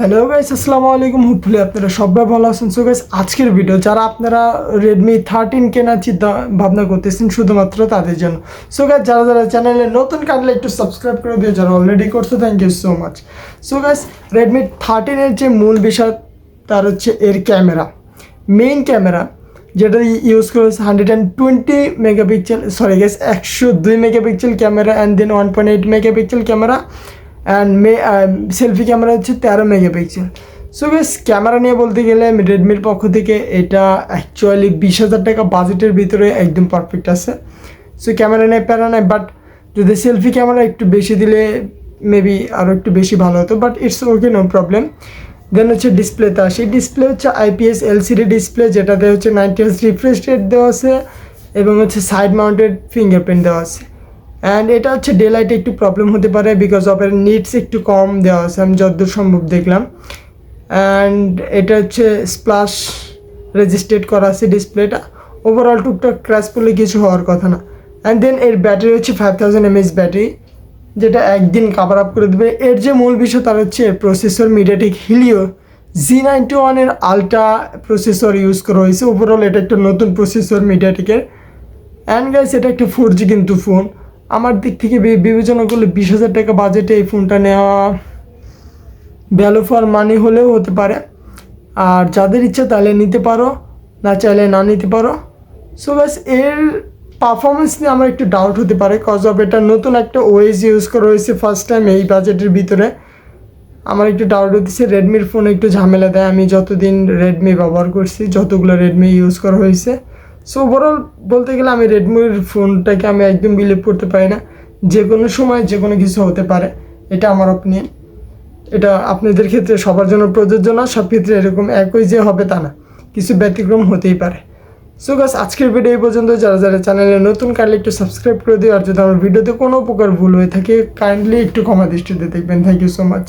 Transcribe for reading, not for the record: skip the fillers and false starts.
Hello guys, আসসালামু আলাইকুম। Hopefully আপনারা সবাই ভালো আছেন। সো গাইস, আজকের ভিডিও যারা আপনারা রেডমি 13 কেনার চিন্তা ভাবনা করতেছেন শুধুমাত্র তাদের জন্য। সো গাইস, যারা যারা চ্যানেলে নতুন কাটলে একটু সাবস্ক্রাইব করে দিও, যারা অলরেডি করছো thank you so much. So guys, Redmi 13 যে মূল বিষয় তার হচ্ছে এর ক্যামেরা, মেইন ক্যামেরা যেটা ইউজ করা হচ্ছে 120 megapixel, sorry guys 102 megapixel camera and then 1.8 megapixel camera and selfie camera হচ্ছে 13 মেগাপিক্সেল। সো গাইস, ক্যামেরা নিয়ে বলতে গেলে রেডমির পক্ষ থেকে এটা অ্যাকচুয়ালি 20,000 টাকা বাজেটের ভিতরে একদম পারফেক্ট আছে। সো ক্যামেরা নিয়ে প্যারা নাই, বাট যদি সেলফি ক্যামেরা একটু বেশি দিলে মেবি আরও একটু বেশি ভালো হতো, but it's okay, no problem. Then হচ্ছে ডিসপ্লেতে আসে। ডিসপ্লে হচ্ছে IPS LCD ডিসপ্লে, যেটাতে হচ্ছে 90 Hz রিফ্রেশ রেট দেওয়া আছে এবং হচ্ছে সাইড মাউন্টেড ফিঙ্গারপ্রিন্ট দেওয়া আছে। অ্যান্ড এটা হচ্ছে ডে লাইটে একটু প্রবলেম হতে পারে বিকজ অফ এর নিটস একটু কম দেওয়া আছে, আমি যতদূর সম্ভব দেখলাম। অ্যান্ড এটা হচ্ছে স্প্লাশ রেজিস্ট্রেট করা আছে ডিসপ্লেটা। ওভারঅল টুকটাক ক্র্যাশ পড়লে কিছু হওয়ার কথা না। অ্যান্ড দেন এর ব্যাটারি হচ্ছে 5000 mAh ব্যাটারি, যেটা একদিন কাভার আপ করে দেবে। এর যে মূল বিষয় তার হচ্ছে প্রসেসর মিডিয়াটেক হিলিও Z91 এর আলট্রা প্রসেসর ইউজ করা হয়েছে। ওভারঅল এটা একটা নতুন প্রসেসর মিডিয়াটেকের। অ্যান্ড গাইস, এটা একটা 4G কিন্তু ফোন। আমার দিক থেকে বিবেচনা করলে 20,000 টাকা বাজেটে এই ফোনটা নেওয়া ভ্যালু ফর মানি হলেও হতে পারে। আর যাদের ইচ্ছা তাহলে নিতে পারো, না চাইলে না নিতে পারো। সো গাইস, এর পারফরমেন্স নিয়ে আমার একটু ডাউট হতে পারে কজ অফ এটা নতুন একটা OS ইউজ করা হয়েছে ফার্স্ট টাইম এই বাজেটের ভিতরে। আমার একটু ডাউট হতেছে, রেডমির ফোন একটু ঝামেলা দেয়। আমি যতদিন রেডমি ব্যবহার করছি, যতগুলো রেডমি ইউজ করা হয়েছে, সো ওভারঅল বলতে গেলে আমি রেডমির ফোনটাকে আমি একদম বিলিভ করতে পারি না। যে কোনো সময় যে কোনো কিছু হতে পারে, এটা আমার অপিনিয়ন। এটা আপনাদের ক্ষেত্রে সবার জন্য প্রযোজ্য না, সব ক্ষেত্রে এরকম একই যে হবে তা না, কিছু ব্যতিক্রম হতেই পারে। সো গাইস, আজকের ভিডিও এই পর্যন্ত। যারা যারা চ্যানেলে নতুন কাইন্ডলি একটু সাবস্ক্রাইব করে দিও, আর যদি আমার ভিডিওতে কোনো প্রকার ভুল হয়ে থাকে কাইন্ডলি একটু ক্ষমা দৃষ্টিতে দেখবেন। Thank you so much.